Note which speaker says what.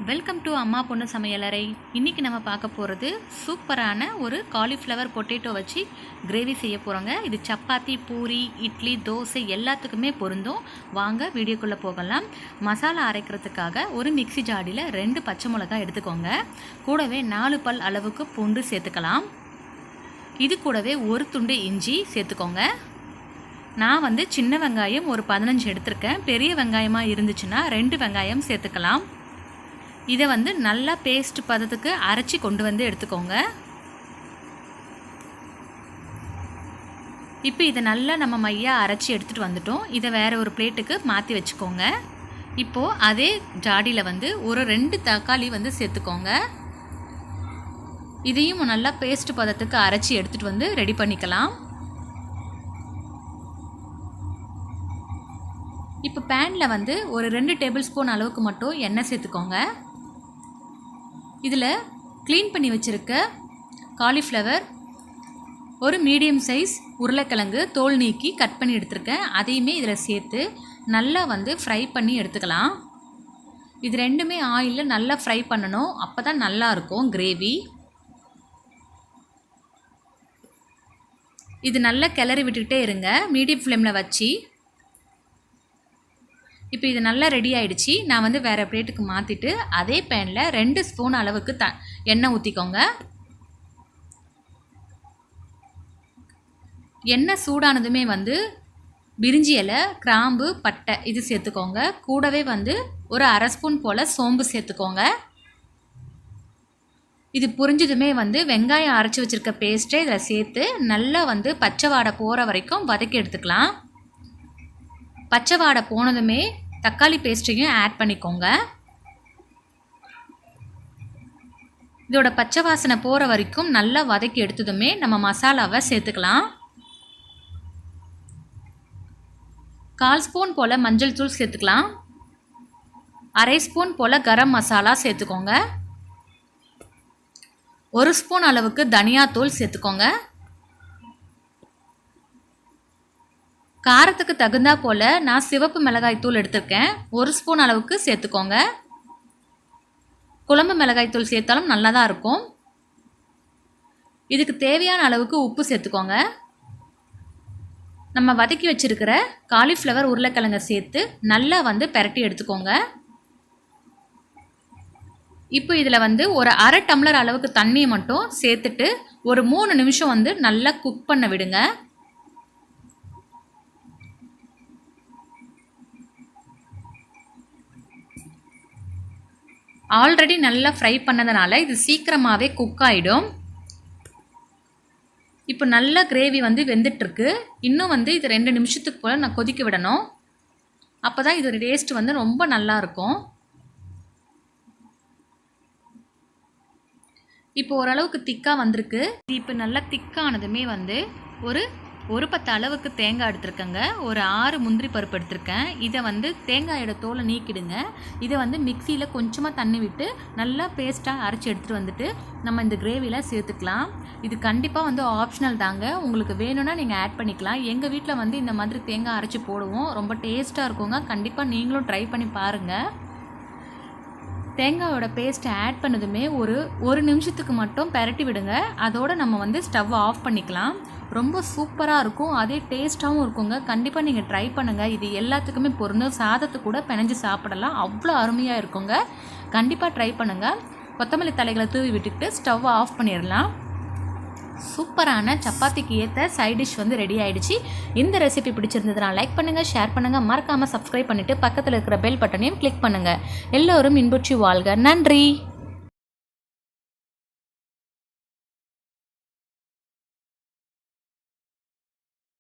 Speaker 1: Welcome to அம்மா பொண்ணு சமையலறை. இன்றைக்கி நம்ம பார்க்க போகிறது சூப்பரான ஒரு காலிஃப்ளவர் பொட்டேட்டோ வச்சு கிரேவி செய்ய போகிறோங்க. இது சப்பாத்தி, பூரி, இட்லி, தோசை எல்லாத்துக்குமே பொருந்தும். வாங்க வீடியோக்குள்ளே போகலாம். மசாலா அரைக்கிறதுக்காக ஒரு மிக்ஸி ஜாடியில் 2 பச்சை மிளகாய் எடுத்துக்கோங்க. கூடவே 4 பல் அளவுக்கு பூண்டு சேர்த்துக்கலாம். இது கூடவே ஒரு துண்டு இஞ்சி சேர்த்துக்கோங்க. நான் சின்ன வெங்காயம் ஒரு 15 எடுத்திருக்கேன். பெரிய வெங்காயமாக இருந்துச்சுன்னா 2 வெங்காயம் சேர்த்துக்கலாம். இதை நல்லா பேஸ்ட் பதத்துக்கு அரைச்சி கொண்டு எடுத்துக்கோங்க. இப்போ இதை நல்லா நம்ம மையாக அரைச்சி எடுத்துகிட்டு வந்துட்டோம். இதை வேறு ஒரு பிளேட்டுக்கு மாற்றி வச்சுக்கோங்க. இப்போது அதே ஜாடியில் ஒரு 2 தக்காளி சேர்த்துக்கோங்க. இதையும் நல்லா பேஸ்ட் பதத்துக்கு அரைச்சி எடுத்துகிட்டு ரெடி பண்ணிக்கலாம். இப்போ பேனில் ஒரு 2 டேபிள் ஸ்பூன் அளவுக்கு மட்டும் எண்ணெய் சேர்த்துக்கோங்க. இதில் க்ளீன் பண்ணி வச்சுருக்க காலிஃப்ளவர், ஒரு மீடியம் சைஸ் உருளைக்கிழங்கு தோல் நீக்கி கட் பண்ணி எடுத்துருக்கேன். அதையுமே இதில் சேர்த்து நல்லா ஃப்ரை பண்ணி எடுத்துக்கலாம். இது ரெண்டுமே ஆயிலில் நல்லா ஃப்ரை பண்ணணும். அப்போ தான் நல்லாயிருக்கும் கிரேவி. இது நல்லா கிளறி விட்டுக்கிட்டே இருங்க, மீடியம் ஃப்ளேமில் வச்சு. இப்போ இது நல்லா ரெடி ஆகிடுச்சு. நான் வேறு பிளேட்டுக்கு மாற்றிட்டு அதே பேனில் 2 ஸ்பூன் அளவுக்கு எண்ணெய் ஊற்றிக்கோங்க. எண்ணெய் சூடானதுமே பிரிஞ்சி இலை, கிராம்பு, பட்டை இது சேர்த்துக்கோங்க. கூடவே ஒரு அரை ஸ்பூன் போல் சோம்பு சேர்த்துக்கோங்க. இது புரிஞ்சதுமே வெங்காயம் அரைச்சி வச்சுருக்க பேஸ்ட்டை இதில் சேர்த்து நல்லா பச்சை வாடை போகிற வரைக்கும் வதக்கி எடுத்துக்கலாம். பச்சை வாடை போனதுமே தக்காளி பேஸ்ட்டையும் ஆட் பண்ணிக்கோங்க. இதோட பச்சை வாசனை போகிற வரைக்கும் நல்லா வதக்கி எடுத்ததுமே நம்ம மசாலாவை சேர்த்துக்கலாம். 1/4 ஸ்பூன் போல் மஞ்சள் தூள் சேர்த்துக்கலாம். அரை ஸ்பூன் போல் கரம் மசாலா சேர்த்துக்கோங்க. 1 ஸ்பூன் அளவுக்கு தனியாத்தூள் சேர்த்துக்கோங்க. காரத்துக்கு தகுந்தா போல் நான் சிவப்பு மிளகாய் தூள் எடுத்திருக்கேன். 1 ஸ்பூன் அளவுக்கு சேர்த்துக்கோங்க. குழம்பு மிளகாய் தூள் சேர்த்தாலும் நல்லா தான் இருக்கும். இதுக்கு தேவையான அளவுக்கு உப்பு சேர்த்துக்கோங்க. நம்ம வதக்கி வச்சுருக்கிற காலிஃப்ளவர் உருளைக்கிழங்கை சேர்த்து நல்லா பெரட்டி எடுத்துக்கோங்க. இப்போ இதில் ஒரு அரை டம்ளர் அளவுக்கு தண்ணியை மட்டும் சேர்த்துட்டு ஒரு 3 நிமிஷம் நல்லா குக் பண்ண விடுங்க. ஆல்ரெடி நல்லா ஃப்ரை பண்ணதுனால இது சீக்கிரமாகவே குக் ஆகிடும். இப்போ நல்லா கிரேவி வெந்துட்டுருக்கு. இன்னும் இது 2 நிமிஷத்துக்கு போல் நான் கொதிக்க விடணும். அப்போ தான் இது டேஸ்ட் ரொம்ப நல்லாயிருக்கும். இப்போ ஓரளவுக்கு திக்காக வந்திருக்கு. இப்போ நல்லா திக்கானதுமே ஒரு 10 அளவுக்கு தேங்காய் எடுத்துருக்கேங்க. ஒரு 6 முந்திரி பருப்பு எடுத்திருக்கேன். இதை தேங்காயோட தோலை நீக்கிடுங்க. இதை மிக்சியில் கொஞ்சமாக தண்ணி விட்டு நல்லா பேஸ்ட்டாக அரைச்சி எடுத்துகிட்டு நம்ம இந்த கிரேவியில் சேர்த்துக்கலாம். இது கண்டிப்பாக ஆப்ஷனல் தாங்க. உங்களுக்கு வேணும்னா நீங்கள் ஆட் பண்ணிக்கலாம். எங்கள் வீட்டில் இந்த மாதிரி தேங்காய் அரைச்சி போடுவோம். ரொம்ப டேஸ்ட்டாக இருக்குங்க. கண்டிப்பாக நீங்களும் ட்ரை பண்ணி பாருங்கள். தேங்காயோட பேஸ்ட்டை ஆட் பண்ணதுமே ஒரு நிமிஷத்துக்கு மட்டும் பெரட்டி விடுங்க. அதோடு நம்ம ஸ்டவ் ஆஃப் பண்ணிக்கலாம். ரொம்ப சூப்பராக இருக்கும். அதே டேஸ்ட்டாகவும் இருக்குங்க. கண்டிப்பாக நீங்கள் ட்ரை பண்ணுங்கள். இது எல்லாத்துக்குமே பொருந்தும். சாதத்தை கூட பிணைஞ்சு சாப்பிடலாம். அவ்வளோ அருமையாக இருக்குங்க. கண்டிப்பாக ட்ரை பண்ணுங்கள். கொத்தமல்லி தலைகளை தூவி விட்டுக்கிட்டு ஸ்டவ் ஆஃப் பண்ணிடலாம். சூப்பரான சப்பாத்திக்கு ஏற்ற சைட் டிஷ் ரெடி ஆகிடுச்சு. இந்த ரெசிபி பிடிச்சிருந்ததுனா லைக் பண்ணுங்கள், ஷேர் பண்ணுங்கள், மறக்காமல் சப்ஸ்கிரைப் பண்ணிவிட்டு பக்கத்தில் இருக்கிற பெல் பட்டனையும் கிளிக் பண்ணுங்கள். எல்லோரும் இன்புற்று வாழ்க. நன்றி.